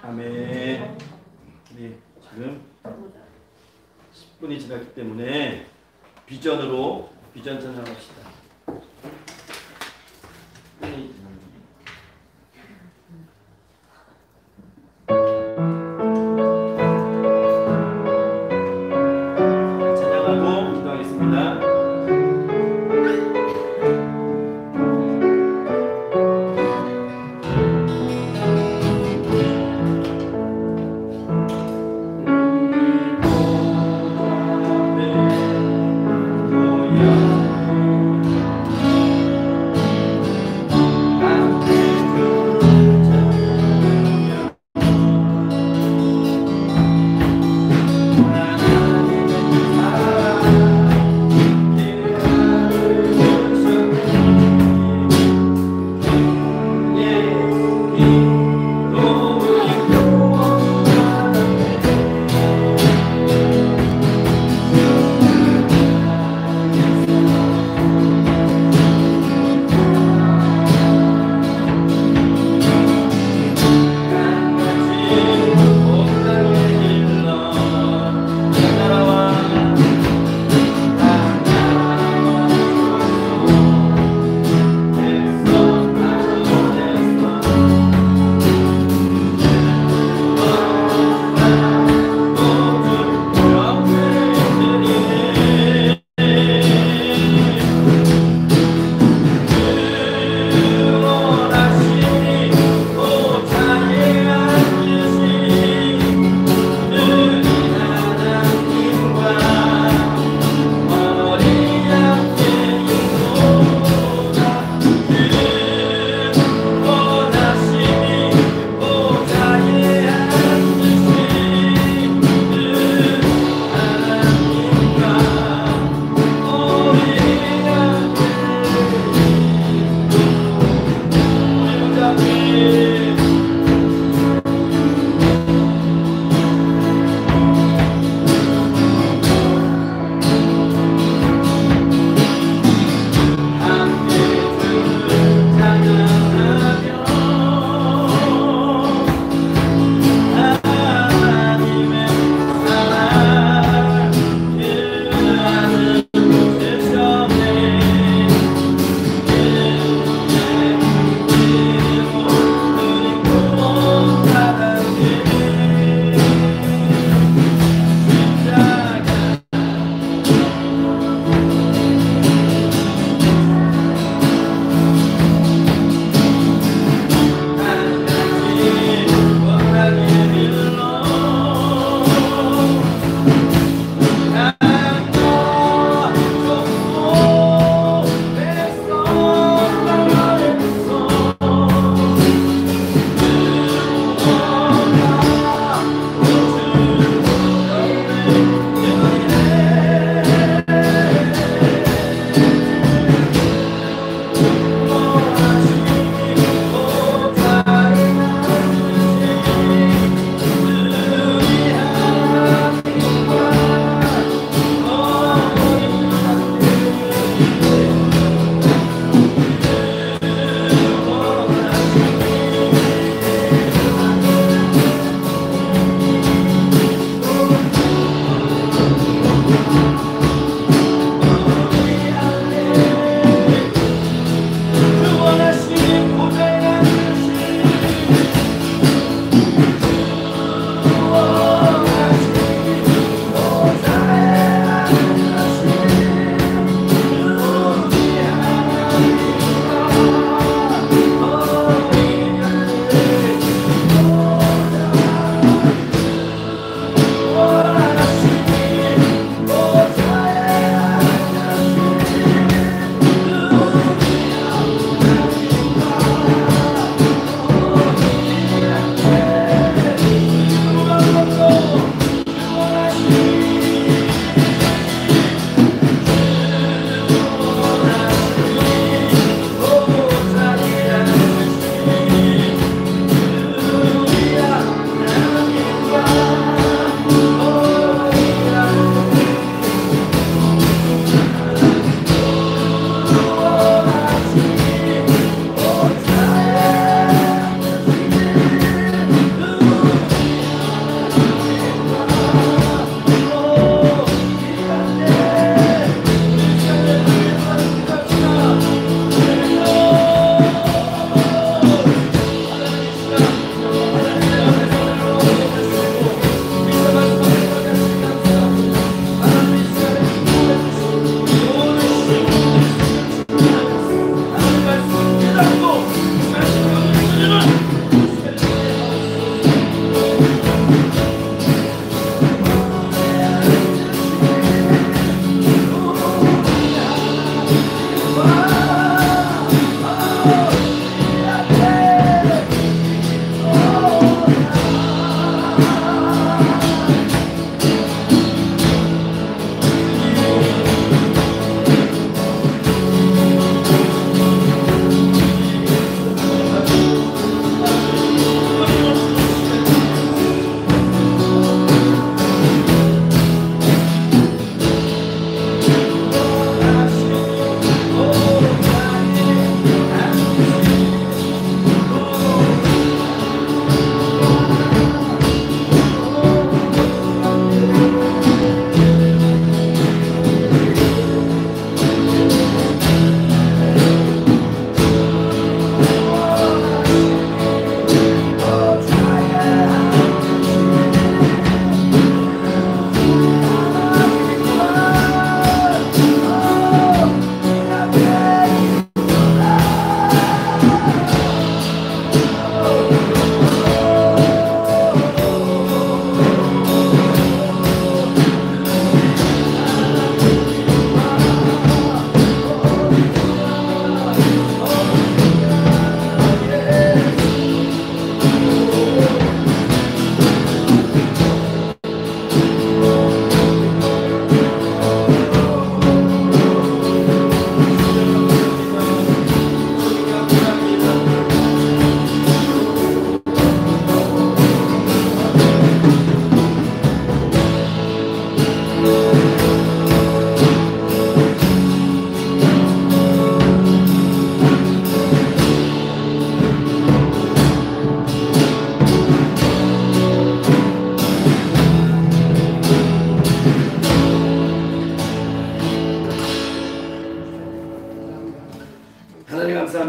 아멘. 네, 지금 10분이 지났기 때문에 비전 찬양합시다. 찬양하고 기도하겠습니다.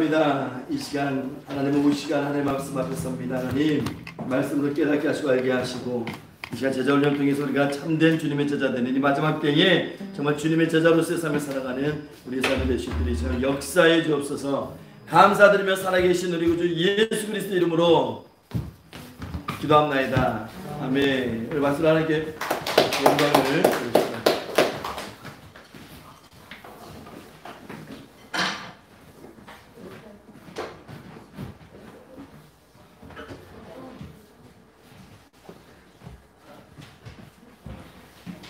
감사합니다. 이 시간 하나님의 올 시간 하나님의 말씀 앞에 섭니다. 하나님 말씀으로 깨닫게 하시고 알게 하시고 이 시간 제자훈련 통해서 우리가 참된 주님의 제자 되는 이 마지막 때에 정말 주님의 제자로서의 삶을 살아가는 우리 삶의 되시기를 저는 역사해 주옵소서. 감사드리며 살아계신 우리 구주 예수 그리스도 이름으로 기도합나이다. 아멘. 우리 박수로 하나님께 영광을 드립니다.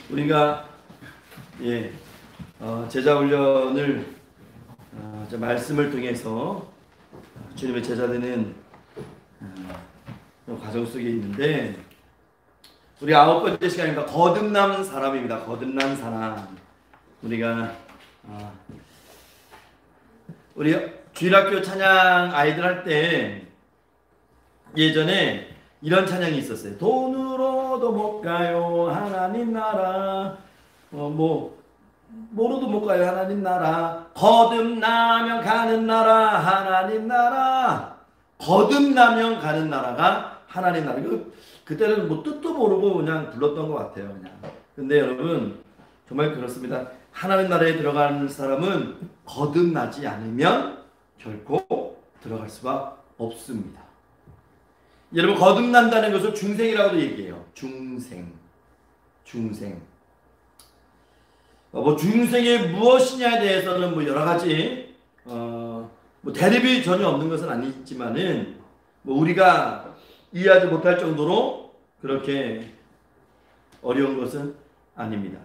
우리가 제자 훈련을 말씀을 통해서 주님의 제자 되는 과정 속에 있는데 우리 9번째 시간입니다. 거듭난 사람입니다. 거듭난 사람. 우리가 우리 주일학교 찬양 아이들 할 때 예전에 이런 찬양이 있었어요. 돈으로도 못 가요 하나님 나라. 뭐로도 못 가요 하나님 나라. 거듭나면 가는 나라 하나님 나라. 거듭나면 가는 나라가 하나님 나라. 그때는 뭐 뜻도 모르고 그냥 불렀던 것 같아요. 그냥. 근데 여러분 정말 그렇습니다. 하나님 나라에 들어가는 사람은 거듭나지 않으면 결코 들어갈 수가 없습니다. 여러분 거듭난다는 것을 중생이라고도 얘기해요. 중생. 중생이 무엇이냐에 대해서는 여러 가지 대립이 전혀 없는 것은 아니지만은 우리가 이해하지 못할 정도로 그렇게 어려운 것은 아닙니다.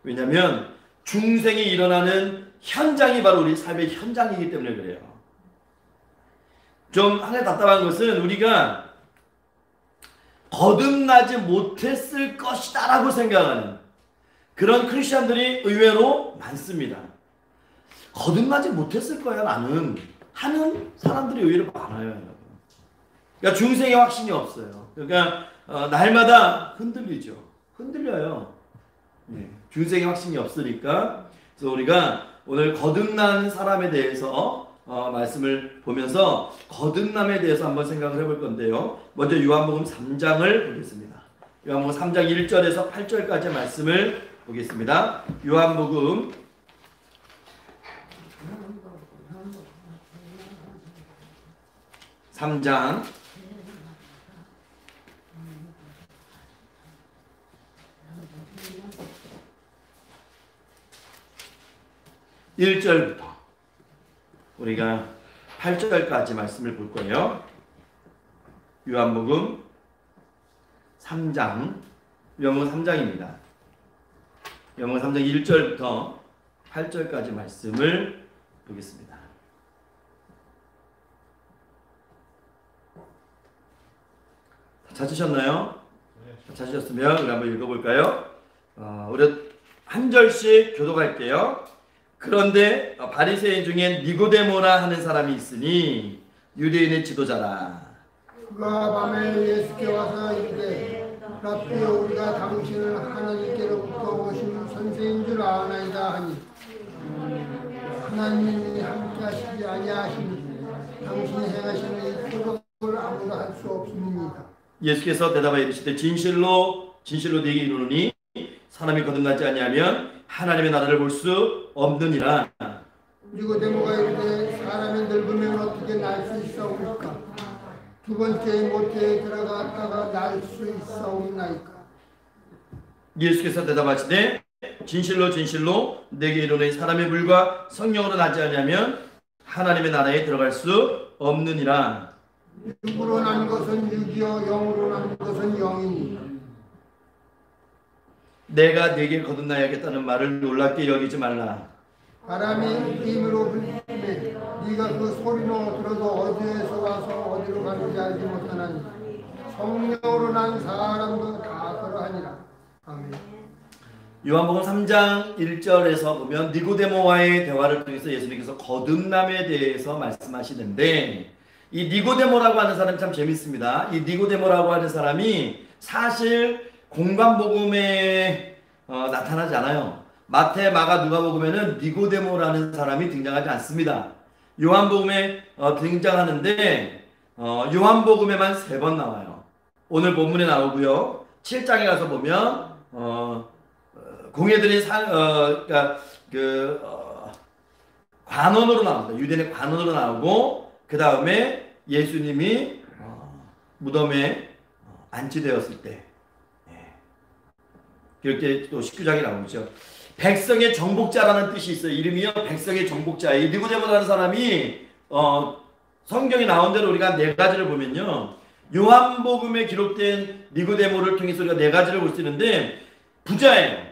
왜냐하면 중생이 일어나는 현장이 바로 우리 삶의 현장이기 때문에 그래요. 좀 하나 답답한 것은 우리가 거듭나지 못했을 것이다 라고 생각하는 그런 크리스천들이 의외로 많습니다. 거듭나지 못했을 거야 나는 하는 사람들이 의외로 많아요. 여러분. 그러니까 중생의 확신이 없어요. 그러니까 날마다 흔들려요. 중생의 확신이 없으니까. 그래서 우리가 오늘 거듭난 사람에 대해서 말씀을 보면서 거듭남에 대해서 한번 생각을 해볼 건데요. 먼저 요한복음 3장을 보겠습니다. 요한복음 3장 1절에서 8절까지 말씀을 보겠습니다. 요한복음 3장 1절부터 우리가 8절까지 말씀을 볼 거예요. 요한복음 3장입니다. 요한복음 3장 1절부터 8절까지 말씀을 보겠습니다. 찾으셨나요? 찾으셨으면 우리 한번 읽어볼까요? 우리 한 절씩 교독할게요. 그런데 바리새인 중에 니고데모라 하는 사람이 있으니 유대인의 지도자라. 그가 밤에 예수께 와서 이르되 라삐여 우리가 당신을 하나님께로부터 오신 선생인 줄 아나이다 하니 하나님이 함께 하시지 아니하시니 당신이 행하시는 이 표적을 아무나 할 수 없습니다. 예수께서 대답하여 이르시되 진실로 네게 이르노니 사람이 거듭나지 아니하면 하나님의 나라를 볼 수 없느니라. 니고데모가 이르되 사람이 늙으면 어떻게 날 수 있사옵니까? 두 번째 모태에 들어갔다가 날 수 있사옵나이까? 예수께서 대답하시되 진실로 내게 이르노니 사람의 물과 성령으로 나지 아니하면 하나님의 나라에 들어갈 수 없느니라. 육으로 난 것은 육이요 영으로 난 것은 영이니 내가 네게 거듭나야겠다는 말을 놀랍게 여기지 말라. 바람이 힘으로 불리매 네가 그 소리로 들어도 어디에서 와서 어디로 가는지 알지 못하나니 성령으로 난 사람도 다 그러하니라. 아멘. 요한복음 3장 1절에서 보면 니고데모와의 대화를 통해서 예수님께서 거듭남에 대해서 말씀하시는데 이 니고데모라고 하는 사람이 참 재밌습니다. 이 니고데모라고 하는 사람이 사실 공관복음에 나타나지 않아요. 마태, 마가, 누가복음에는 니고데모라는 사람이 등장하지 않습니다. 요한복음에 등장하는데 요한복음에만 3번 나와요. 오늘 본문에 나오고요. 7장에 가서 보면 공회들이 그러니까 관원으로 나옵니다. 유대인의 관원으로 나오고 그 다음에 예수님이 무덤에 안치되었을 때 그렇게 또 19장에 나오죠. 백성의 정복자라는 뜻이 있어요. 이름이요 백성의 정복자예요. 니고데모라는 사람이 성경에 나온 대로 우리가 4가지를 보면요. 요한복음에 기록된 니고데모를 통해서 우리가 4가지를 볼 수 있는데 부자예요.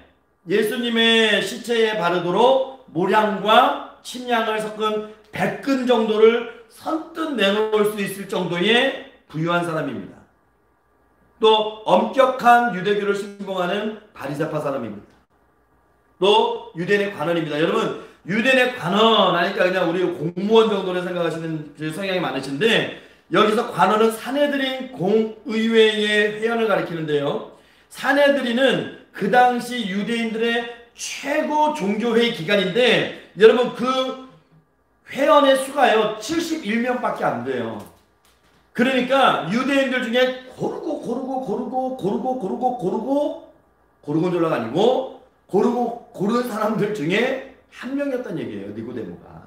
예수님의 시체에 바르도록 모량과 침향을 섞은 100근 정도를 선뜻 내놓을 수 있을 정도의 부유한 사람입니다. 또 엄격한 유대교를 신봉하는 바리새파 사람입니다. 또 유대인의 관원입니다. 여러분 유대인의 관원 하니까 그냥 우리 공무원 정도로 생각하시는 성향이 많으신데 여기서 관원은 사내들인 공의회의 회원을 가리키는데요. 사내들인은 그 당시 유대인들의 최고 종교회의 기관인데 여러분 그 회원의 수가요 71명밖에 안 돼요. 그러니까 유대인들 중에 고르곤졸라가 아니고 고르는 사람들 중에 한 명이었단 얘기예요. 니고데모가.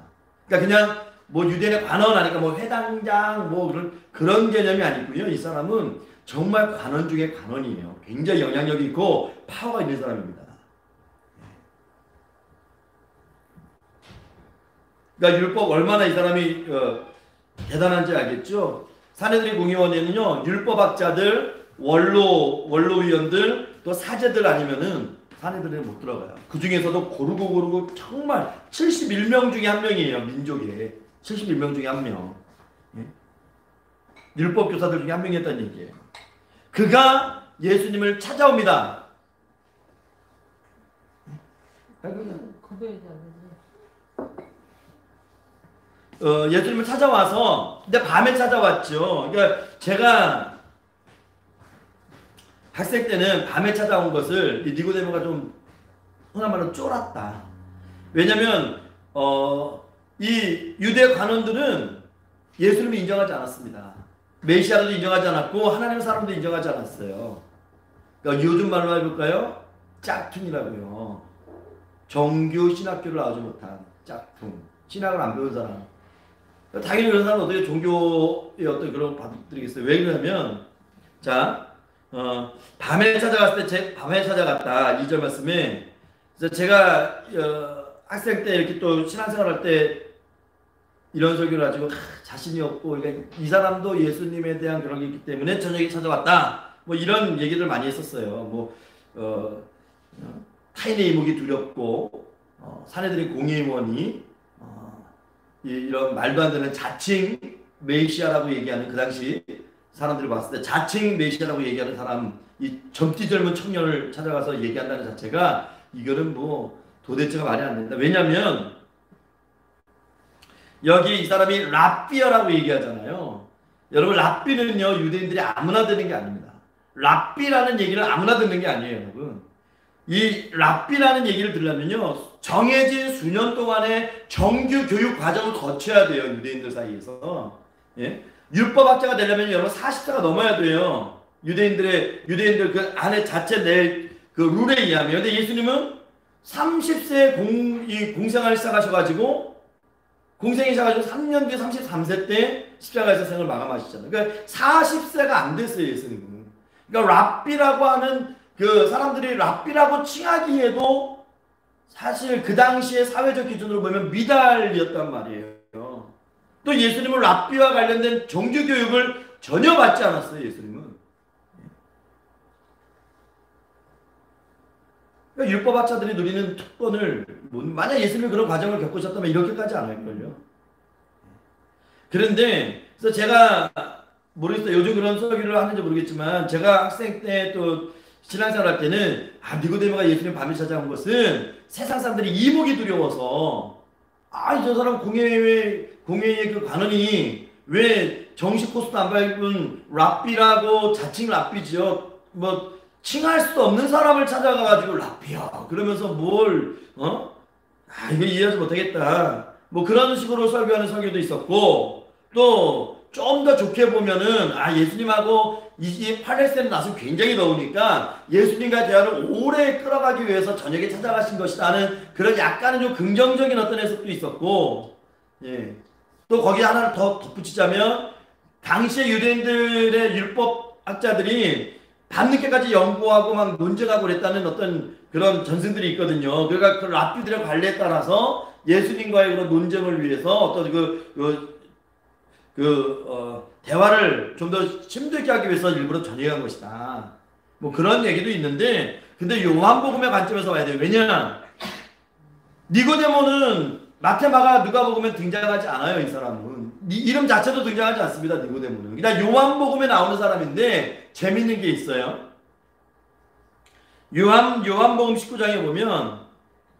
그러니까 그냥 뭐 유대인의 관원 하니까 뭐 회당장 뭐 그런 개념이 아니고요. 이 사람은 정말 관원 중에 관원이에요. 굉장히 영향력이 있고 파워가 있는 사람입니다. 그러니까 율법 얼마나 이 사람이 대단한지 알겠죠? 사내들의 공의원에는요 율법학자들, 원로위원들, 또 사제들 아니면은 사내들은 못 들어가요. 그 중에서도 고르고 정말 71명 중에 한 명이에요. 민족에 71명 중에 한 명. 율법 교사들 중에 한 명이었다는 얘기예요. 그가 예수님을 찾아옵니다. 예수님을 찾아와서 근데 밤에 찾아왔죠. 그러니까 제가 학생 때는 밤에 찾아온 것을 니고데모가 좀 흔한 말로 쫄았다. 왜냐하면 이 유대 관원들은 예수님을 인정하지 않았습니다. 메시아도 인정하지 않았고 하나님 사람도 인정하지 않았어요. 그러니까 요즘 말로 해볼까요? 짝퉁이라고요. 정규 신학교를 나오지 못한 짝퉁. 신학을 안 배운 사람. 당연히 그런 사람은 어떻게 종교의 어떤 그런 받아들이겠어요. 왜 그러냐면 자 밤에 찾아갔을 때 밤에 찾아갔다 2절 말씀에 그래서 제가 학생 때 이렇게 또 신앙생활 할 때 이런 설교를 가지고 자신이 없고 그러니까 이 사람도 예수님에 대한 그런 게 있기 때문에 저녁에 찾아왔다 뭐 이런 얘기들 많이 했었어요. 뭐 타인의 이목이 두렵고 사내들의 공의원이 이런 말도 안 되는 자칭 메시아라고 얘기하는 그 당시 사람들을 봤을 때 자칭 메시아라고 얘기하는 사람 이 젊디 젊은 청년을 찾아가서 얘기한다는 자체가 이거는 뭐 도대체가 말이 안 된다. 왜냐하면 여기 이 사람이 랍비어라고 얘기하잖아요. 여러분 랍비는요 유대인들이 아무나 듣는 게 아닙니다. 랍비라는 얘기를 아무나 듣는 게 아니에요. 여러분 이 랍비라는 얘기를 들으려면요 정해진 수년 동안의 정규 교육 과정을 거쳐야 돼요. 유대인들 사이에서. 예? 율법학자가 되려면 여러분 40세가 넘어야 돼요. 유대인들 그 안에 자체 내 그 룰에 의하면. 근데 예수님은 30세에 공생활을 시작하셔가지고 공생이 시작하셔서 3년 뒤에 33세 때 십자가에서 생을 마감하시잖아요. 그러니까 40세가 안 됐어요. 예수님은. 그러니까 랍비라고 하는 그 사람들이 랍비라고 칭하기에도 사실 그 당시의 사회적 기준으로 보면 미달이었단 말이에요. 또 예수님은 랍비와 관련된 정규교육을 전혀 받지 않았어요. 예수님은. 그러니까 율법학자들이 누리는 특권을 만약 예수님이 그런 과정을 겪으셨다면 이렇게까지 안 할걸요. 그런데 그래서 제가 모르겠어요. 요즘 그런 설교를 하는지 모르겠지만 제가 학생 때 또 신앙생활 할 때는 니고데모가 예수님 밤에 찾아온 것은 세상 사람들이 이목이 두려워서 저 사람 공회의 그 관원이 왜 정식 코스도 안 밟은 랍비라고 자칭 랍비죠. 뭐 칭할 수도 없는 사람을 찾아가가지고 랍비야 그러면서 뭘 이거 이해하지 못하겠다. 뭐 그런 식으로 설교하는 설교도 있었고, 또 좀 더 좋게 보면은 예수님하고 이 팔레스타인 나서 굉장히 더우니까 예수님과 대화를 오래 끌어가기 위해서 저녁에 찾아가신 것이라는 그런 약간은 좀 긍정적인 어떤 해석도 있었고, 예. 또 거기 하나를 더 덧붙이자면 당시의 유대인들의 율법학자들이 밤늦게까지 연구하고 막 논쟁하고 그랬다는 어떤 그런 전승들이 있거든요. 그러니까 그 랍비들의 관례에 따라서 예수님과의 그런 논쟁을 위해서 어떤 대화를 좀 더 힘들게 하기 위해서 일부러 전해간 것이다. 뭐 그런 얘기도 있는데, 근데 요한복음의 관점에서 봐야 돼요. 왜냐? 니고데모는 마테마가 누가복음에 등장하지 않아요. 이 사람은 이름 자체도 등장하지 않습니다. 니고데모는 그냥 요한복음에 나오는 사람인데 재밌는 게 있어요. 요한복음 19장에 보면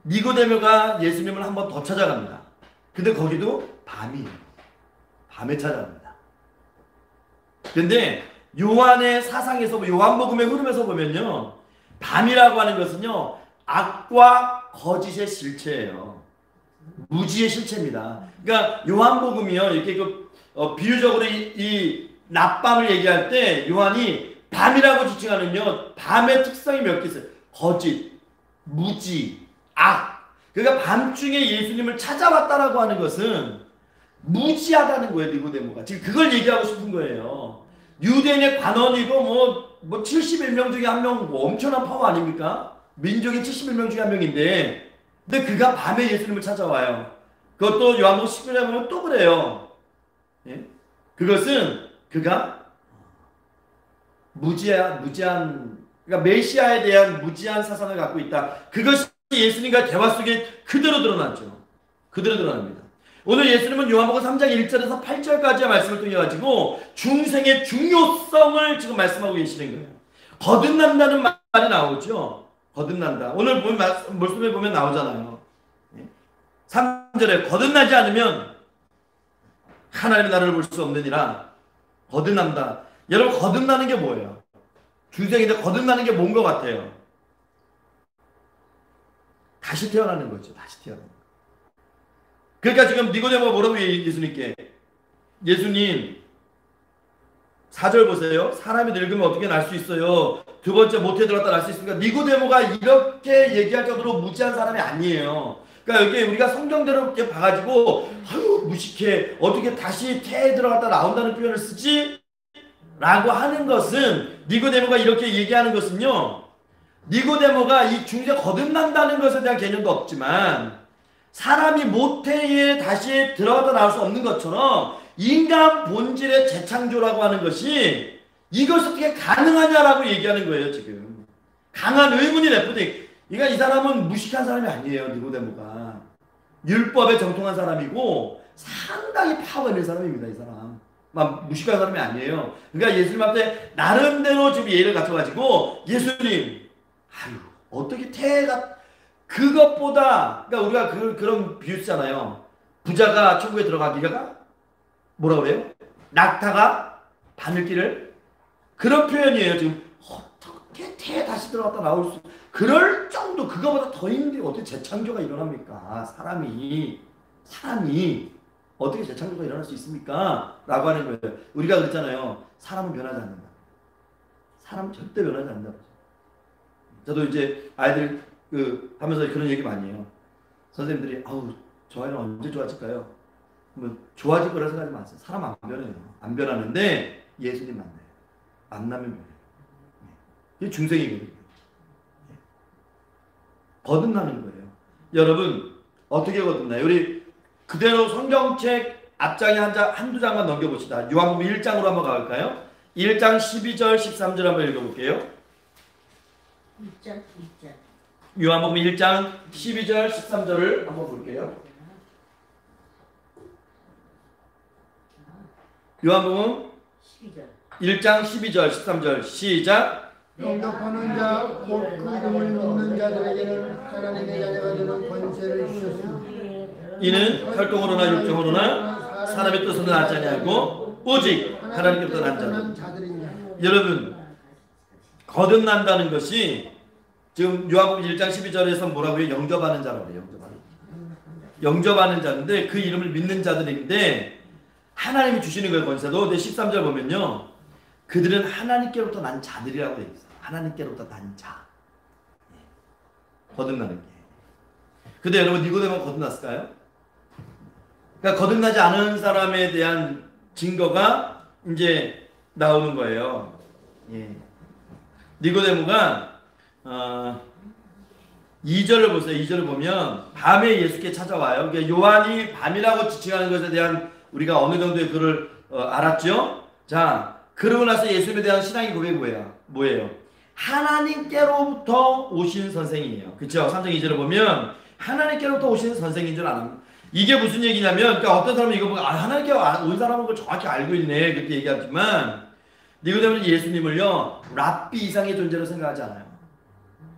니고데모가 예수님을 한 번 더 찾아갑니다. 근데 거기도 밤에 찾아갑니다. 근데 요한의 사상에서, 요한복음의 흐름에서 보면요, 밤이라고 하는 것은요 악과 거짓의 실체예요. 무지의 실체입니다. 그러니까 요한복음이요, 이렇게 비유적으로 이 낮밤을 얘기할 때 요한이 밤이라고 지칭하는요, 밤의 특성이 몇 개 있어요. 거짓, 무지, 악. 그러니까 밤중에 예수님을 찾아왔다라고 하는 것은 무지하다는 거예요. 니고데모가 지금 그걸 얘기하고 싶은 거예요. 유대인의 관원이고 뭐 71명 중에 한 명, 뭐 엄청난 파워 아닙니까? 민족이 71명 중에 한 명인데, 근데 그가 밤에 예수님을 찾아와요. 그것도 요한복음 19장에 보면 또 그래요. 예? 그것은 그가 무지한, 그러니까 메시아에 대한 무지한 사상을 갖고 있다. 그것이 예수님과 대화 속에 그대로 드러났죠. 그대로 드러납니다. 오늘 예수님은 요한복음 3장 1절에서 8절까지의 말씀을 통해 가지고 중생의 중요성을 지금 말씀하고 계시는 거예요. 거듭난다는 말이 나오죠. 거듭난다. 오늘 보면 말씀에 보면 나오잖아요. 3절에 거듭나지 않으면 하나님의 나라를 볼 수 없느니라. 거듭난다. 여러분, 거듭나는 게 뭐예요? 중생인데 거듭나는 게 뭔 것 같아요? 다시 태어나는 거죠. 다시 태어나는 거. 그러니까 지금 니고데모가 뭐라고 예수님께, 예수님 4절 보세요. 사람이 늙으면 어떻게 날 수 있어요? 두 번째 모태에 들어갔다 날 수 있습니까? 니고데모가 이렇게 얘기할 정도로 무지한 사람이 아니에요. 그러니까 여기 우리가 성경대로 이렇게 봐가지고 무식해, 어떻게 다시 태에 들어갔다 나온다는 표현을 쓰지? 라고 하는 것은, 니고데모가 이렇게 얘기하는 것은요, 니고데모가 이 중생 거듭난다는 것에 대한 개념도 없지만 사람이 모태에 다시 들어갔다 나올 수 없는 것처럼 인간 본질의 재창조라고 하는 것이 이것이 어떻게 가능하냐라고 얘기하는 거예요. 지금 강한 의문이 내포돼. 그러니까 이 사람은 무식한 사람이 아니에요. 니고데모가 율법에 정통한 사람이고 상당히 파워 있는 사람입니다. 이 사람 막 무식한 사람이 아니에요. 그러니까 예수님 앞에 나름대로 지금 예의를 갖춰가지고, 예수님 어떻게 태가 그것보다, 그러니까 우리가 그런 비유 쓰잖아요. 부자가 천국에 들어가기가 뭐라 그래요? 낙타가 바늘길을, 그런 표현이에요. 지금 어떻게 태에 다시 들어갔다 나올 수, 그럴 정도, 그거보다 더 힘든 게 어떻게 재창조가 일어납니까? 사람이 어떻게 재창조가 일어날 수 있습니까? 라고 하는 거예요. 우리가 그랬잖아요. 사람은 변하지 않는다. 사람은 절대 변하지 않는다. 저도 이제 아이들 하면서 그런 얘기 많이 해요. 선생님들이 저 아이는 언제 좋아질까요? 뭐 좋아질 거라 생각하지 마세요. 사람 안 변해요. 안 변하는데 예수님 만나요. 만나면 변해요. 이게 중생이거든요. 거듭나는 거예요. 여러분, 어떻게 거듭나요? 우리 그대로 성경책 앞장에 한두 장만 넘겨봅시다. 요한복음 1장으로 한번 가볼까요? 1장 12절 13절 한번 읽어볼게요. 1장. 요한복음 1장 12절 13절을 한번 볼게요. 요한복음 1장 12절 13절 시작. 영접하는 자, 곧 그 이름을 믿는 자들에게는 하나님의 자녀가 되는 권세를 주셨습니다. 이는 혈통으로나 육정으로나 사람의 뜻으로 나지 아니하고 오직 하나님께로부터 난 자들이니라. 여러분, 거듭난다는 것이 지금 요한복음 1장 12절에서 뭐라고 해요? 영접하는 자라고 해요. 영접하는. 영접하는 자인데 그 이름을 믿는 자들인데 하나님이 주시는 거예요. 권세도. 근데 13절 보면요. 그들은 하나님께로부터 난 자들이라고 되어 있어요. 하나님께로부터 난 자. 거듭나는 게. 근데 여러분 니고데모가 거듭났을까요? 그러니까 거듭나지 않은 사람에 대한 증거가 이제 나오는 거예요. 예. 니고데모가 2절을 보세요. 2절을 보면 밤에 예수께 찾아와요. 그러니까 요한이 밤이라고 지칭하는 것에 대한 우리가 어느 정도의 그를 알았죠? 자, 그러고 나서 예수님에 대한 신앙의 고백이 뭐예요? 하나님께로부터 오신 선생이에요. 그렇죠? 3장 2절을 보면 하나님께로부터 오신 선생인 줄 아는. 이게 무슨 얘기냐면, 그러니까 어떤 사람은 이거 보고 하나님께 온 사람은 그걸 정확히 알고 있네 그렇게 얘기하지만 니고데모는 예수님을요 랍비 이상의 존재로 생각하지 않아요.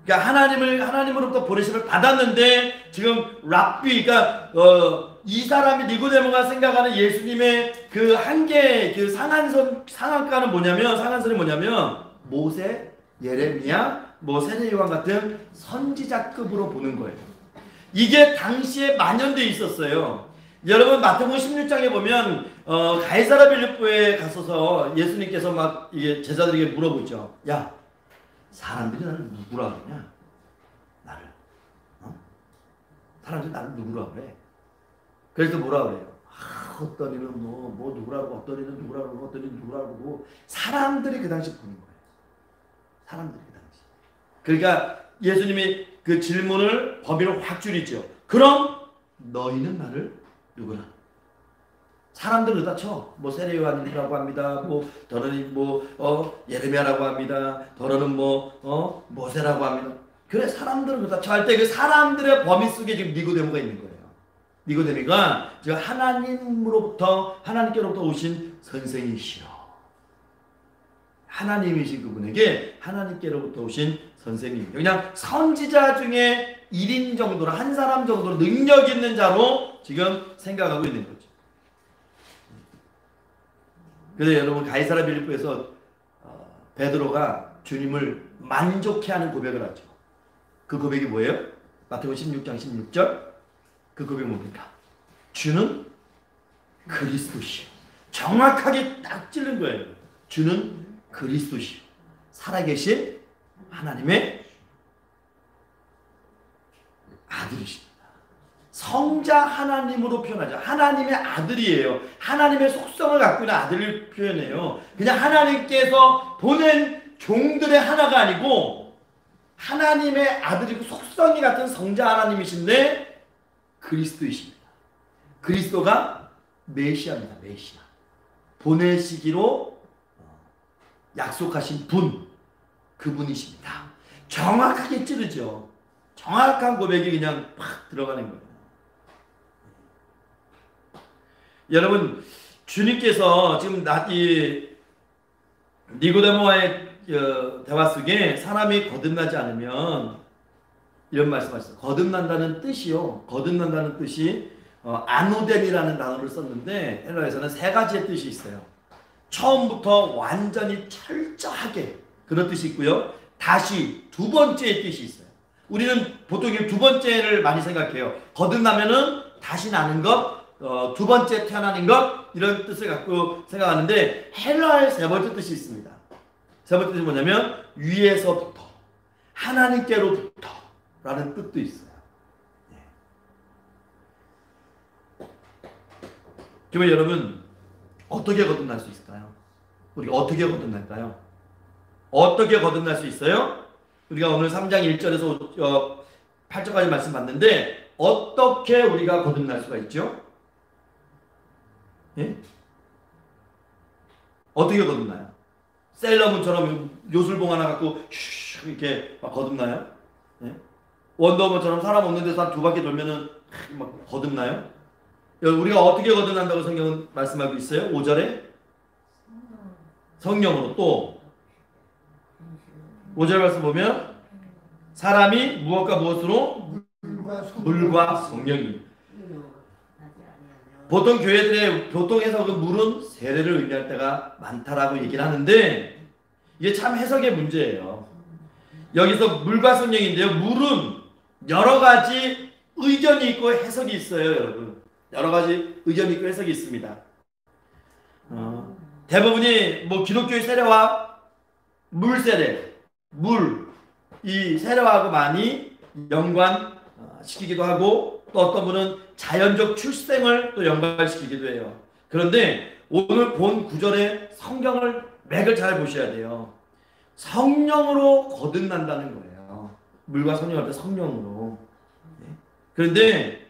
그러니까 하나님으로부터 보내심을 받았는데 지금 랍비, 그러니까 이 사람이 니고데모가 생각하는 예수님의 그 한계, 그 상한가는 뭐냐면, 상한선이 뭐냐면 모세, 예레미야, 세례 요한 같은 선지자급으로 보는 거예요. 이게 당시에 만연돼 있었어요. 여러분 마태복음 16장에 보면 가이사랴 빌립보에 가서서 예수님께서 막 이게 제자들에게 물어보죠. 야, 사람들이 나를 누구라 그러냐? 나를. 사람들이 나를 누구라 그래? 그래서 뭐라 그래요? 어떤 이는 뭐 누구라고, 어떤 이는 누구라고, 어떤 이는 누구라고. 사람들이 그 당시 보는 거예요. 사람들이 그 당시. 그러니까 예수님이 그 질문을 범위를 확 줄이죠. 그럼 너희는 나를 누구라? 사람들은 다 쳐. 세례 요한이라고 합니다. 더러는 예레미야라고 합니다. 더러는 모세라고 합니다. 그래, 사람들은 다 쳐. 할 때 그 사람들의 범위 속에 지금 니고데모가 있는 거예요. 니고데모가 지금 하나님께로부터 오신 선생이시여. 하나님이신 그분에게 하나님께로부터 오신 선생님. 그냥 선지자 중에 1인 정도로, 한 사람 정도로 능력 있는 자로 지금 생각하고 있는 거죠. 그래서 여러분 가이사랴 빌립보에서 베드로가 주님을 만족해하는 고백을 하죠. 그 고백이 뭐예요? 마태복음 16장 16절. 그 고백이 뭡니까? 주는 그리스도시요. 정확하게 딱 찌른 거예요. 주는 그리스도시요. 살아계신 하나님의 아들이십니다. 성자 하나님으로 표현하죠. 하나님의 아들이에요. 하나님의 속성을 갖고 있는 아들을 표현해요. 그냥 하나님께서 보낸 종들의 하나가 아니고 하나님의 아들이고 속성이 같은 성자 하나님이신데 그리스도이십니다. 그리스도가 메시아입니다. 메시아. 보내시기로 약속하신 분, 그분이십니다. 정확하게 찌르죠. 정확한 고백이 그냥 팍 들어가는 거예요. 여러분, 주님께서 지금 이 니고데모와의 대화 속에 사람이 거듭나지 않으면 이런 말씀하셨어요. 거듭난다는 뜻이요. 거듭난다는 뜻이 아노뎀이라는 단어를 썼는데 헬라에서는 세 가지의 뜻이 있어요. 처음부터 완전히 철저하게 그런 뜻이 있고요. 다시 두 번째의 뜻이 있어요. 우리는 보통 두 번째를 많이 생각해요. 거듭나면은 다시 나는 것, 두 번째 태어나는 것, 이런 뜻을 갖고 생각하는데 헬라의 세 번째 뜻이 있습니다. 세 번째 뜻이 뭐냐면 위에서부터, 하나님께로부터 라는 뜻도 있어요. 그러면 여러분 어떻게 거듭날 수 있을까요? 우리가 어떻게 거듭날까요? 어떻게 거듭날 수 있어요? 우리가 오늘 3장 1절에서 8절까지 말씀 봤는데 어떻게 우리가 거듭날 수가 있죠? 예? 어떻게 거듭나요? 세일러문처럼 요술봉 하나 갖고 슉 이렇게 막 거듭나요? 예? 원더우먼처럼 사람 없는 데서 한 두 바퀴 돌면은 막 거듭나요? 우리가 어떻게 거듭난다고 성경은 말씀하고 있어요? 5절에 성령으로. 또 5절 말씀 보면 사람이 무엇과 무엇으로? 물과 성령이. 보통 교회들의 보통 해석은 물은 세례를 의미할 때가 많다라고 얘기를 하는데 이게 참 해석의 문제예요. 여기서 물과 성령인데요. 물은 여러 가지 의견이 있고 해석이 있어요, 여러분. 여러 가지 의견이 있고 해석이 있습니다. 대부분이 뭐 기독교의 세례와 물 세례, 이 세례하고 많이 연관시키기도 하고 또 어떤 분은 자연적 출생을 또 연관시키기도 해요. 그런데 오늘 본 구절의 성경을 맥을 잘 보셔야 돼요. 성령으로 거듭난다는 거예요. 물과 성령 할 때 성령으로. 그런데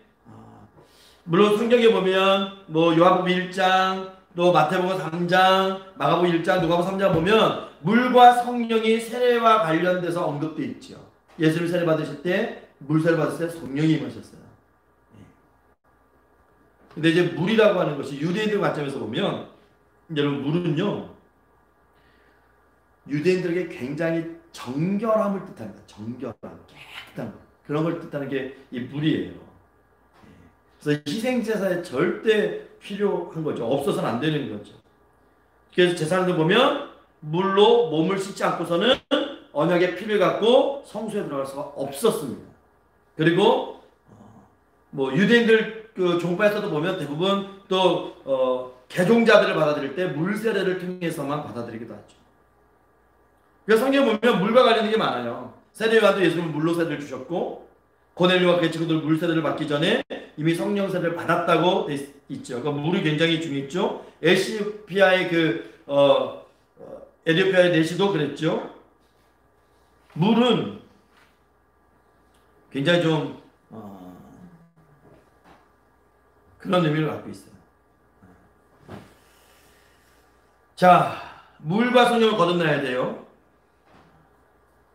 물론 성경에 보면 뭐 요한복음 1장 또 마태복음 3장 마가복음 1장 누가복음 3장 보면 물과 성령이 세례와 관련돼서 언급되어 있죠. 예수를 세례 받으실 때 물 세례 받으실 때 성령이 임하셨어요. 근데 이제 물이라고 하는 것이 유대인들 관점에서 보면 여러분 물은요 유대인들에게 굉장히 정결함을 뜻합니다. 정결함, 깨끗한 것. 그런 걸 뜻하는 게 이 물이에요. 그래서 희생제사에 절대 필요한 거죠. 없어서는 안 되는 거죠. 그래서 제사장들 보면 물로 몸을 씻지 않고서는 언약의 피를 갖고 성소에 들어갈 수가 없었습니다. 그리고 뭐 유대인들 그 종파에서도 보면 대부분 또 개종자들을 받아들일 때 물세례를 통해서만 받아들이기도 하죠. 그래서 성경에 보면 물과 관련된 게 많아요. 세례요한도 예수님은 물로 세례를 주셨고 고넬료와 그의 친구들 물 세례를 받기 전에 이미 성령 세례를 받았다고 있죠. 그러니까 물이 굉장히 중요했죠. 에티오피아의 에티오피아의 내시도 그랬죠. 물은 굉장히 좀 그런 의미를 갖고 있어요. 자, 물과 성령을 거듭나야 돼요.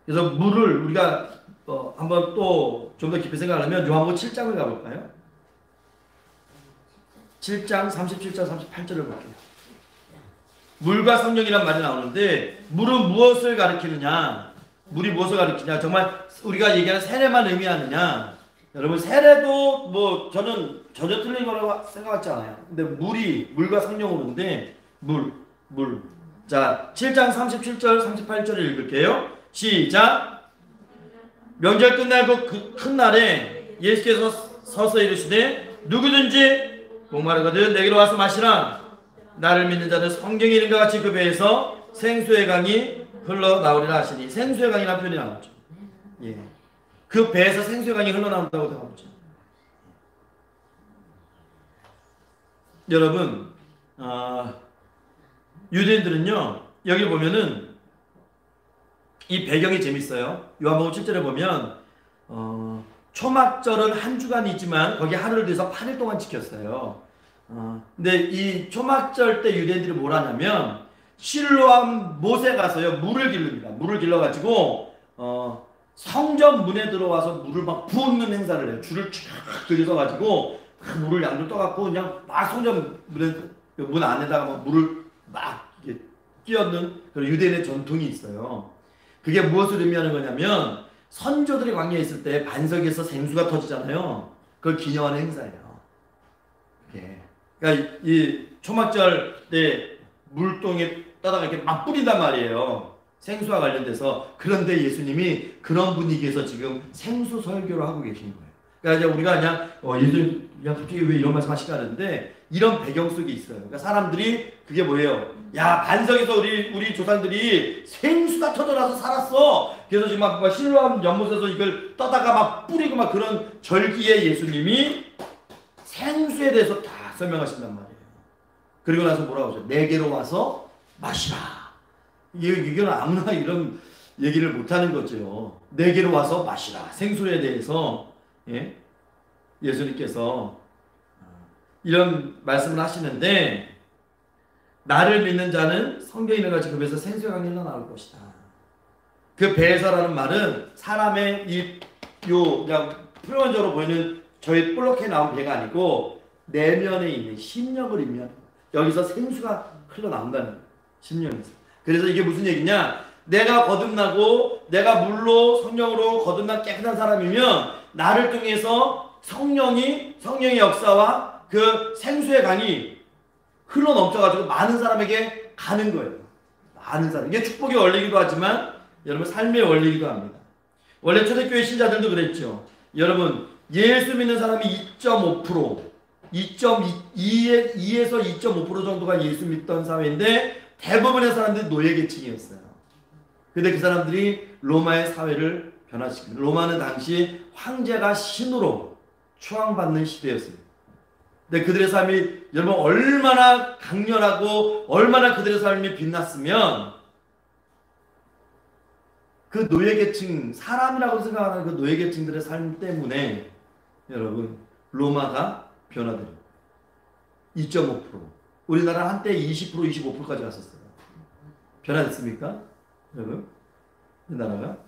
그래서 물을 우리가 한번 또 좀 더 깊이 생각하려면 요한복음 7장을 가볼까요? 7장 37절 38절을 볼게요. 물과 성령이란 말이 나오는데 물은 무엇을 가리키느냐? 물이 무엇을 가리키냐? 정말 우리가 얘기하는 세례만 의미하느냐? 여러분 세례도 뭐 저는 전혀 틀린 거라고 생각하지 않아요. 근데 물과 성령으로인데 물. 자 7장 37절 38절을 읽을게요. 시작. 명절 끝나고 그 큰 날에 예수께서 서서 이르시되 누구든지 목마르거든 내게로 와서 마시라. 나를 믿는 자는 성경에 있는 것 같이 그 배에서 생수의 강이 흘러나오리라 하시니 생수의 강이라는 표현이 나오죠. 예. 그 배에서 생수의 강이 흘러나온다고 나오죠. 여러분 유대인들은요 여기 보면은 이 배경이 재밌어요. 요한복음 7절에 보면 초막절은 한 주간이지만 거기 하루를 들여서 8일 동안 지켰어요. 근데 이 초막절 때 유대인들이 뭘 하냐면 실로암 못에 가서요 물을 기릅니다. 물을 길러가지고 성전 문에 들어와서 물을 막 부었는 행사를 해요. 줄을 쫙 들여서 가지고 물을 양쪽 떠갖고 그냥 막 성전 문 안에다가 막 물을 막 이렇게 끼얹는 그런 유대인의 전통이 있어요. 그게 무엇을 의미하는 거냐면 선조들이 광야에 있을 때 반석에서 생수가 터지잖아요. 그걸 기념하는 행사예요. 예. 그러니까 이 초막절 때 물동에 떠다가 이렇게 막 뿌린단 말이에요. 생수와 관련돼서. 그런데 예수님이 그런 분위기에서 지금 생수 설교를 하고 계신 거예요. 그러니까 이제 우리가 그냥 예수님 그냥 갑자기 왜 이런 말씀 하실까 하는데 이런 배경 속에 있어요. 그러니까 사람들이 그게 뭐예요? 야 반석에서 우리 조상들이 생수가 터져나서 살았어. 그래서 지금 막 실로암 연못에서 이걸 떠다가 막 뿌리고 막 그런 절기에 예수님이 생수에 대해서 다 설명하신단 말이에요. 그리고 나서 뭐라고 하죠? 내게로 와서 마시라. 이건 아무나 이런 얘기를 못하는 거죠. 내게로 와서 마시라. 생수에 대해서 예수님께서 이런 말씀을 하시는데 나를 믿는 자는 성경에 있는 같이 그 배에서 생수의 강이 흘러나올 것이다. 그 배에서라는 말은 사람의 그냥 표면적으로 보이는 저희 볼록해 나온 배가 아니고 내면에 있는 심령을 의미하는 거예요. 여기서 생수가 흘러나온다는 거예요. 심령에서. 그래서 이게 무슨 얘기냐? 내가 거듭나고 내가 물로 성령으로 거듭난 깨끗한 사람이면 나를 통해서 성령의 역사와 그 생수의 강이 흘러 넘쳐가지고 많은 사람에게 가는 거예요. 많은 사람. 이게 축복의 원리이기도 하지만 여러분 삶의 원리이기도 합니다. 원래 초대교회 신자들도 그랬죠. 여러분 예수 믿는 사람이 2.5%, 2.2에서 2.5% 정도가 예수 믿던 사회인데 대부분의 사람들이 노예계층이었어요. 근데 그 사람들이 로마의 사회를 변화시킵니다. 로마는 당시 황제가 신으로 추앙받는 시대였습니다. 근데 그들의 삶이 여러분 얼마나 강렬하고 얼마나 그들의 삶이 빛났으면 그 노예계층, 사람이라고 생각하는 그 노예계층들의 삶 때문에 여러분 로마가 변화됩니다. 2.5%. 우리나라 한때 20%, 25%까지 갔었어요. 변화됐습니까? 여러분? 우리나라가?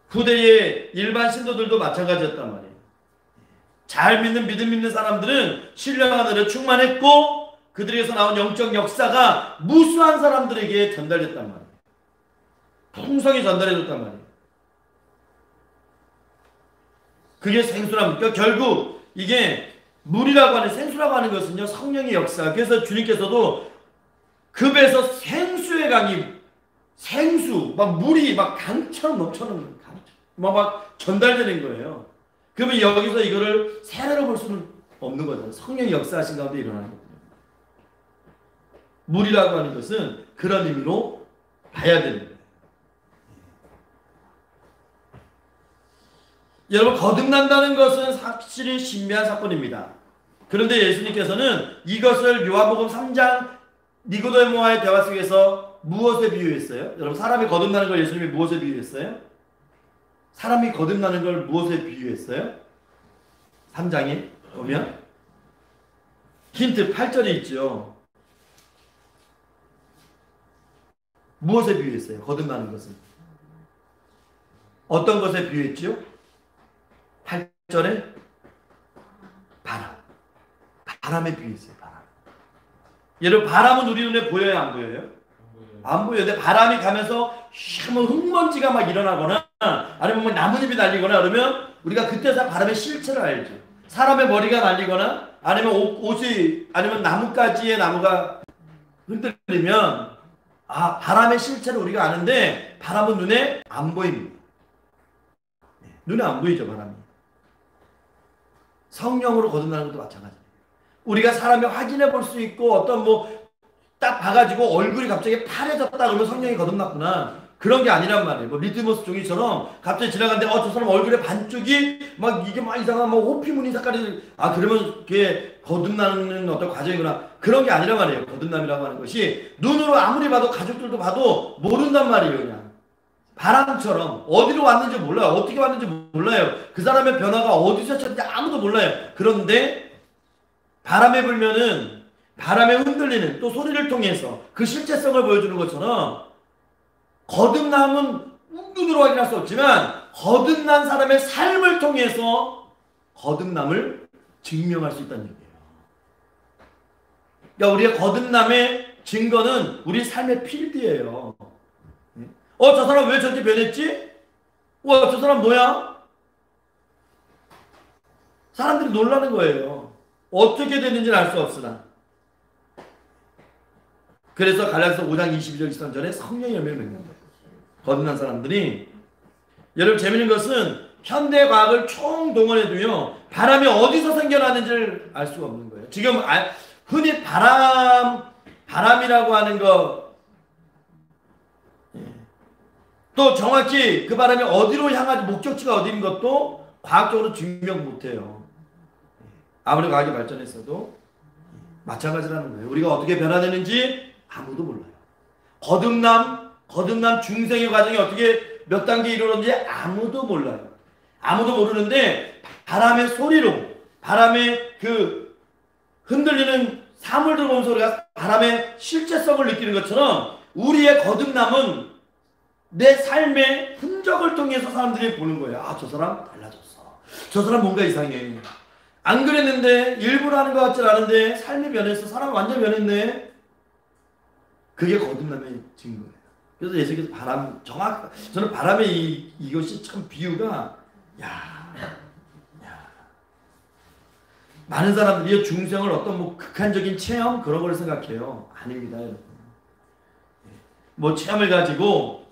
후대의 일반 신도들도 마찬가지였단 말이에요. 잘 믿는 믿음 있는 사람들은 신령한 하늘에 충만했고 그들에게서 나온 영적 역사가 무수한 사람들에게 전달됐단 말이에요. 풍성히 전달해줬단 말이에요. 그게 생수랍니다. 그러니까 결국 이게 물이라고 하는 생수라고 하는 것은요 성령의 역사. 그래서 주님께서도 급에서 생수의 강이 생수 막 물이 막 강처럼 넘쳐나는 막 전달되는 거예요. 그러면 여기서 이거를 세례로 볼 수는 없는 거죠. 성령의 역사하신 가운데 일어나는 거예요. 물이라고 하는 것은 그런 의미로 봐야 되는 거예요. 여러분 거듭난다는 것은 확실히 신비한 사건입니다. 그런데 예수님께서는 이것을 요한복음 3장 니고데모와의 대화 속에서 무엇에 비유했어요? 여러분 사람이 거듭나는 걸 예수님이 무엇에 비유했어요? 사람이 거듭나는 걸 무엇에 비유했어요? 3장에 보면 힌트 8절에 있죠. 무엇에 비유했어요? 거듭나는 것은 어떤 것에 비유했죠? 8절에 바람에 비유했어요. 바람. 여러분 바람은 우리 눈에 보여요? 안 보여요? 안 보여요. 근데 바람이 가면서 뭐 흙먼지가 막 일어나거나 아니면 뭐 나뭇잎이 날리거나 그러면 우리가 그때서 바람의 실체를 알죠. 사람의 머리가 날리거나 아니면 옷이 아니면 나뭇가지에 나무가 흔들리면 아 바람의 실체를 우리가 아는데 바람은 눈에 안 보입니다. 눈에 안 보이죠 바람이. 성령으로 거듭나는 것도 마찬가지예요. 우리가 사람이 확인해 볼 수 있고 어떤 뭐 딱 봐가지고 얼굴이 갑자기 파래졌다 그러면 성령이 거듭났구나. 그런 게 아니란 말이에요. 뭐 리트머스 종이처럼 갑자기 지나가는데 저 사람 얼굴에 반쪽이 막 이게 막 이상한 뭐 호피무늬 색깔이 그러면 그게 거듭나는 어떤 과정이구나. 그런 게 아니란 말이에요. 거듭남이라고 하는 것이 눈으로 아무리 봐도 가족들도 봐도 모른단 말이에요. 그냥 바람처럼 어디로 왔는지 몰라요. 어떻게 왔는지 몰라요. 그 사람의 변화가 어디서 쳤는지 아무도 몰라요. 그런데 바람에 불면은 바람에 흔들리는 또 소리를 통해서 그 실제성을 보여주는 것처럼 거듭남은 눈으로 확인할 수 없지만 거듭난 사람의 삶을 통해서 거듭남을 증명할 수 있다는 얘기예요. 그러니까 우리의 거듭남의 증거는 우리 삶의 필드예요. 저 사람 왜 저렇게 변했지? 저 사람 뭐야? 사람들이 놀라는 거예요. 어떻게 됐는지는 알 수 없으나. 그래서 갈라디아서 5장 22절 23절에 성령의 열매를 맺는 거예요. 거듭난 사람들이. 여러분 재밌는 것은 현대 과학을 총동원해도요 바람이 어디서 생겨나는지를 알 수가 없는 거예요. 지금 흔히 바람이라고 하는 거 또 정확히 그 바람이 어디로 향하지 목적지가 어디인 것도 과학적으로 증명 못해요. 아무리 과학이 발전했어도 마찬가지라는 거예요. 우리가 어떻게 변화되는지 아무도 몰라요. 거듭남 중생의 과정이 어떻게 몇 단계 이루어졌는지 아무도 몰라요. 아무도 모르는데 바람의 소리로 바람의 그 흔들리는 사물 들어오는 소리가 바람의 실제성을 느끼는 것처럼 우리의 거듭남은 내 삶의 흔적을 통해서 사람들이 보는 거예요. 저 사람 달라졌어. 저 사람 뭔가 이상해. 안 그랬는데 일부러 하는 것 같지 않은데 삶이 변했어. 사람 완전 변했네. 그게 거듭남의 증거예요. 그래서 예수께서 저는 바람의 이것이 참 비유가 많은 사람들이 중생을 어떤 뭐 극한적인 체험 그런 걸 생각해요. 아닙니다, 여러분. 뭐 체험을 가지고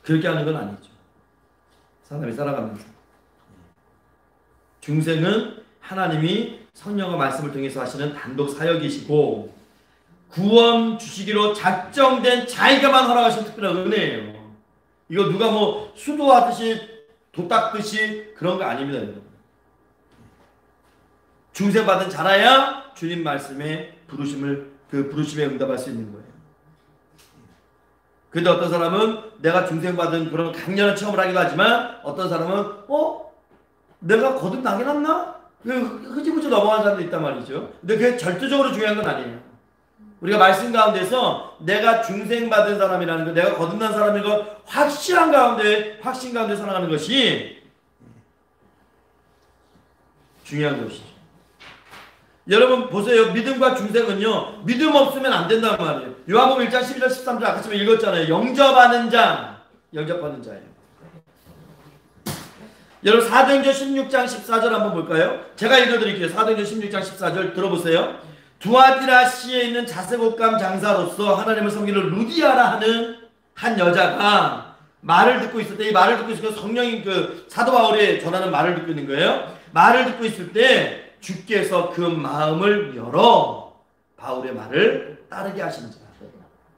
그렇게 하는 건 아니죠. 사람이 살아가면서. 중생은 하나님이 성령과 말씀을 통해서 하시는 단독 사역이시고 구원 주시기로 작정된 자기가만 허락하신 특별한 은혜예요. 이거 누가 뭐 수도하듯이 도 닦듯이 그런 거 아닙니다. 여러분. 중생 받은 자라야 주님 말씀에 부르심에 응답할 수 있는 거예요. 근데 어떤 사람은 내가 중생 받은 그런 강렬한 체험을 하기도 하지만 어떤 사람은 내가 거듭나긴 했나? 흐지부지 넘어가는 사람도 있단 말이죠. 근데 그게 절대적으로 중요한 건 아니에요. 우리가 말씀 가운데서 내가 중생 받은 사람이라는 것, 내가 거듭난 사람인 것 확신 가운데 살아가는 것이 중요한 것이죠. 여러분 보세요. 믿음과 중생은요, 믿음 없으면 안 된단 말이에요. 요한복음 1장 12절 13절 아까 전에 읽었잖아요. 영접하는 자예요. 여러분 사도행전 16장 14절 한번 볼까요? 제가 읽어드릴게요. 사도행전 16장 14절 들어보세요. 두아디라시에 있는 자색옷감 장사로서 하나님을 섬기는 루디아라 하는 한 여자가 말을 듣고 있을 때, 이 말을 듣고 있을 때 성령이 사도 바울이 전하는 말을 듣고 있는 거예요. 말을 듣고 있을 때 주께서 그 마음을 열어 바울의 말을 따르게 하신 자.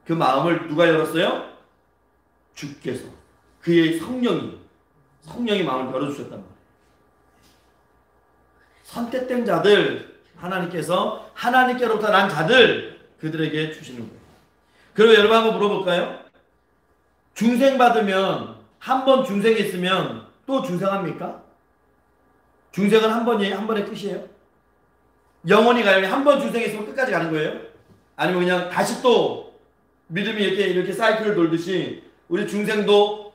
그 마음을 누가 열었어요? 주께서. 그의 성령이 마음을 열어주셨단 말이에요. 선택된 자들, 하나님께로부터 난 자들, 그들에게 주시는 거예요. 그럼 여러분 한번 물어볼까요? 중생 받으면, 한 번 중생이 있으면 또 중생합니까? 중생은 한 번의 끝이에요? 영원히 가요? 한 번 중생이 있으면 끝까지 가는 거예요? 아니면 그냥 다시 또 믿음이 이렇게 사이클을 돌듯이 우리 중생도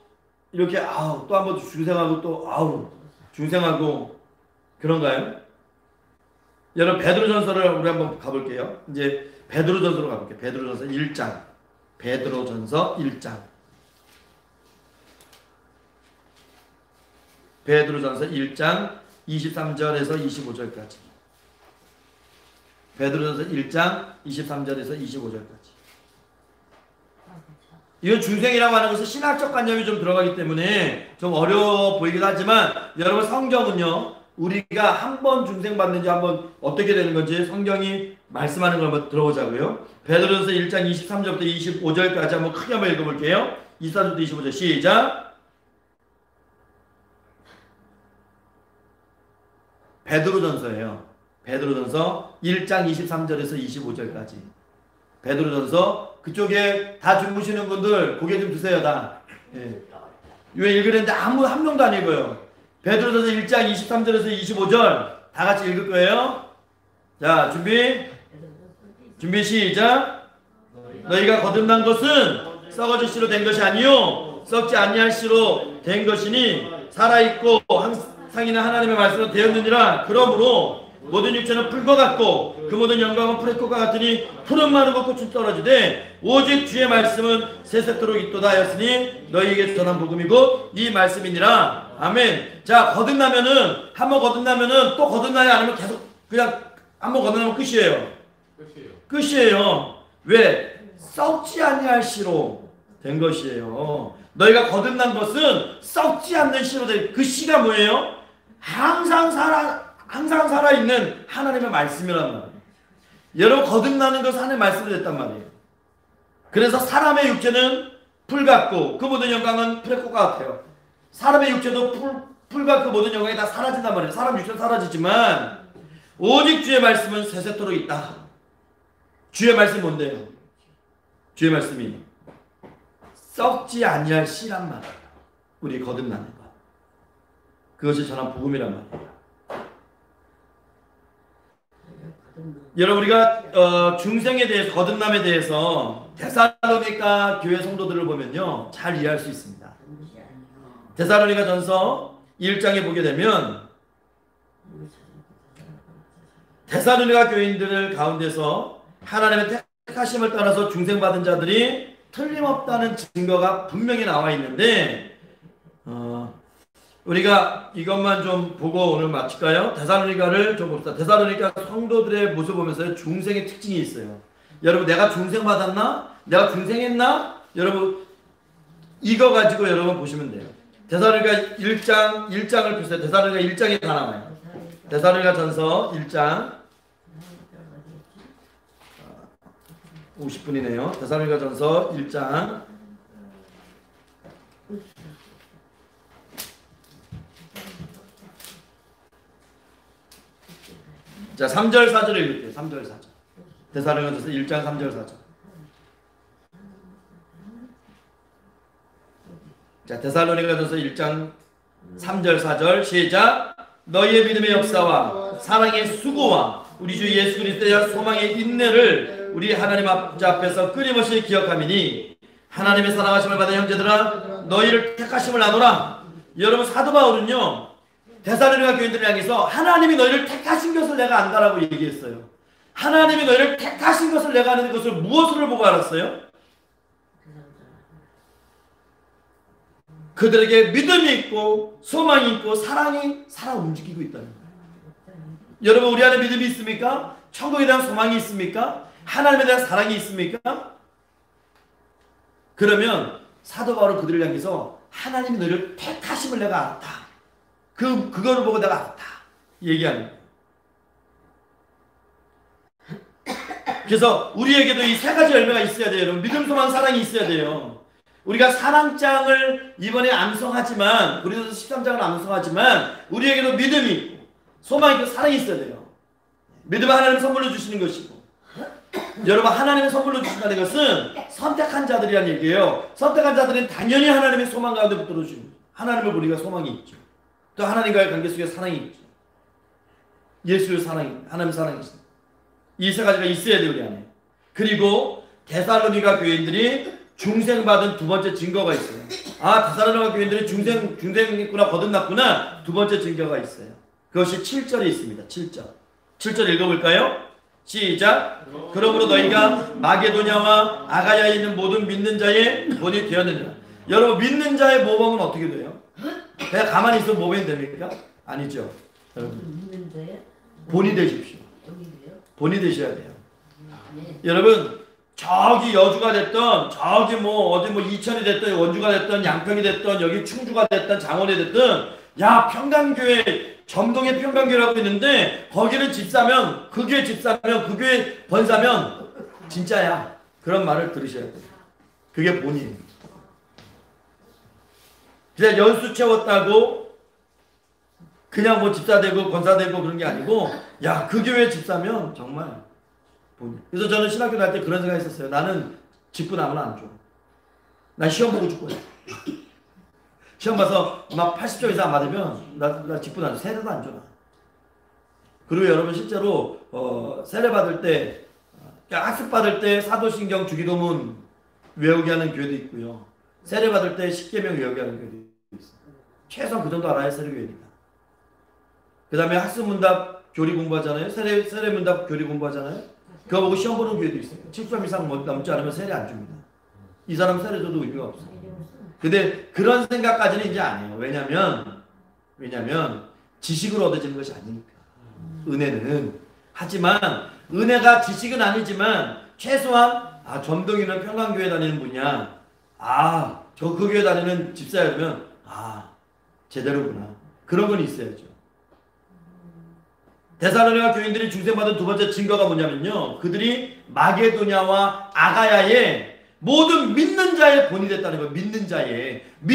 이렇게 또 한 번 중생하고 또 중생하고 그런가요? 여러분 베드로전서를 우리 한번 가볼게요. 이제 베드로전서로 가볼게요. 베드로전서 1장. 베드로전서 1장. 베드로전서 1장 23절에서 25절까지. 베드로전서 1장 23절에서 25절까지. 이거 중생이라고 하는 것은 신학적 관념이 좀 들어가기 때문에 좀 어려워 보이긴 하지만 여러분 성경은요, 우리가 한 번 중생 받는지 한번 어떻게 되는 건지 성경이 말씀하는 걸 한번 들어보자고요. 베드로전서 1장 23절부터 25절까지 한번 크게 한번 읽어볼게요. 24절부터 25절 시작. 베드로전서예요. 베드로전서 1장 23절에서 25절까지. 베드로전서 그쪽에 다 주무시는 분들 고개 좀 드세요. 다. 예. 왜 읽으려는데 한 명도 안 읽어요. 베드로전서 1장 23절에서 25절 다 같이 읽을 거예요. 자, 준비 시작. 너희가 거듭난 것은 썩어질 씨로 된 것이 아니요 썩지 아니할 씨로 된 것이니 살아있고 항상이나 하나님의 말씀으로 되었느니라. 그러므로 모든 육체는 풀과 같고 그 모든 영광은 풀의 꽃과 같으니 풀은 마르고 꽃은 떨어지되 오직 주의 말씀은 세세토록 있도다 하였으니 너희에게 전한 복음이고 이 말씀이니라. 아멘. 자, 거듭나면은 한 번 거듭나면은 또 거듭나야 아니면 계속 그냥 한 번 거듭나면 끝이에요. 왜? 썩지 아니할 씨로 된 것이에요. 너희가 거듭난 것은 썩지 않는 씨로 된, 그 씨가 뭐예요? 항상 살아있는 하나님의 말씀이란 말이에요. 여러분 거듭나는 것은 하나님의 말씀이 됐단 말이에요. 그래서 사람의 육체는 풀 같고 그 모든 영광은 풀의 꽃과 같아요. 사람의 육체도 풀과 그 모든 영광이 다 사라진단 말이에요. 사람 육체는 사라지지만 오직 주의 말씀은 세세토록 있다. 주의 말씀이 뭔데요? 주의 말씀이 썩지 아니할 씨란 말이에요. 우리 거듭나는 것. 그것이 전한 복음이란 말이에요. 여러분 우리가 중생에 대해서 거듭남에 대해서 데살로니가 교회 성도들을 보면요 잘 이해할 수 있습니다. 데살로니가 전서 1장에 보게 되면 데살로니가 교인들 가운데서 하나님의 택하심을 따라서 중생받은 자들이 틀림없다는 증거가 분명히 나와 있는데 우리가 이것만 좀 보고 오늘 마칠까요? 데살로니가를 좀 봅시다. 데살로니가 성도들의 모습 보면서 중생의 특징이 있어요. 여러분 내가 중생 받았나? 내가 중생했나? 여러분 이거 가지고 여러분 보시면 돼요. 데살로니가 1장을 보세요. 데살로니가 1장이 다 나와요. 데살로니가 전서 1장 50분이네요. 데살로니가 전서 1장 자 3절 4절을 읽을게요. 3절 4절 데살로니가 전서 1장 3절 4절 자 데살로니가 전서 1장 3절 4절 시작. 너희의 믿음의 역사와 사랑의 수고와 우리 주 예수 그리스도의 소망의 인내를 우리 하나님 앞에서 끊임없이 기억하미니 하나님의 사랑하심을 받은 형제들아 너희를 택하심을 나누라. 여러분 사도 바울은요 데살로니가 교인들을 향해서 하나님이 너희를 택하신 것을 내가 안다라고 얘기했어요. 하나님이 너희를 택하신 것을 내가 아는 것을 무엇으로 보고 알았어요? 그들에게 믿음이 있고 소망이 있고 사랑이 살아 움직이고 있다는 거예요. 여러분 우리 안에 믿음이 있습니까? 천국에 대한 소망이 있습니까? 하나님에 대한 사랑이 있습니까? 그러면 사도 바울은 그들을 향해서 하나님이 너희를 택하심을 내가 알았다. 그거를 보고 내가 알았다. 얘기하는 거예요. 그래서 우리에게도 이 세 가지 열매가 있어야 돼요. 여러분 믿음, 소망, 사랑이 있어야 돼요. 우리가 사랑장을 이번에 암송하지만 우리도 13장을 암송하지만 우리에게도 믿음이 있고 소망이 있고 사랑이 있어야 돼요. 믿음은 하나님 선물로 주시는 것이고 여러분 하나님의 선물로 주신다는 것은 선택한 자들이란 얘기예요. 선택한 자들은 당연히 하나님의 소망 가운데 붙들어 주는 거예요. 하나님을 우리가 소망이 있죠. 또 하나님과의 관계 속에 사랑이 있죠. 예수의 사랑이 하나님의 사랑이 있습니다. 이 세 가지가 있어야 돼요 우리 안에. 그리고 데살로니가 교인들이 중생받은 두 번째 증거가 있어요. 아 데살로니가 교인들이 중생했구나 거듭났구나 두 번째 증거가 있어요. 그것이 7절에 있습니다. 7절 읽어볼까요? 시작. 그러므로 너희가 마게도냐와 아가야에 있는 모든 믿는 자의 본이 되었느니라. 여러분 믿는 자의 모범은 어떻게 돼요? 그냥 가만히 있으면 모범이 됩니까? 아니죠. 여러분 본이 되십시오. 본이 되셔야 돼요. 여러분 저기 여주가 됐던 저기 어디 이천이 됐던 원주가 됐던 양평이 됐던 여기 충주가 됐던 장원이 됐던 야 평강교회 점동의 평강교회라고 있는데 거기는 집사면 그 교회 집사면 그 교회 권사면 진짜야. 그런 말을 들으셔야 돼요. 그게 본이에요. 그냥 연수 채웠다고 그냥 집사 되고 권사 되고 그런 게 아니고 야 그 교회 집사면 정말 본이. 그래서 저는 신학교 다닐 때 그런 생각이 있었어요. 나는 직분 아무나 안 줘. 난 시험 보고 죽고요. 시험 봐서 막 80점 이상 안 받으면 나 직분 안 줘. 세례도 안 줘. 그리고 여러분 실제로 세례 받을 때 학습 받을 때 사도신경 주기도문 외우게 하는 교회도 있고요. 세례 받을 때 십계명 외우게 하는 교회도 있어요. 최소한 그 정도 알아야 세례교회입니다. 그 다음에 학습문답 교리 공부하잖아요. 세례문답 교리 공부하잖아요. 그거 보고 시험 보는 교회도 있어요. 7점 이상 넘지 않으면 세례 안 줍니다. 이 사람 세례 줘도 의미가 없어요. 근데 그런 생각까지는 이제 안 해요. 왜냐면 지식으로 얻어지는 것이 아니니까. 은혜는. 하지만 은혜가 지식은 아니지만 최소한 점동이는 평강교회 다니는 분이야. 저 그 교회 다니는 집사였으면 제대로구나. 그런 건 있어야죠. 데살로니가 교인들이 중생받은 두 번째 증거가 뭐냐면요. 그들이 마게도냐와 아가야의 모든 믿는 자의 본이 됐다는 거예요. 믿는 자의.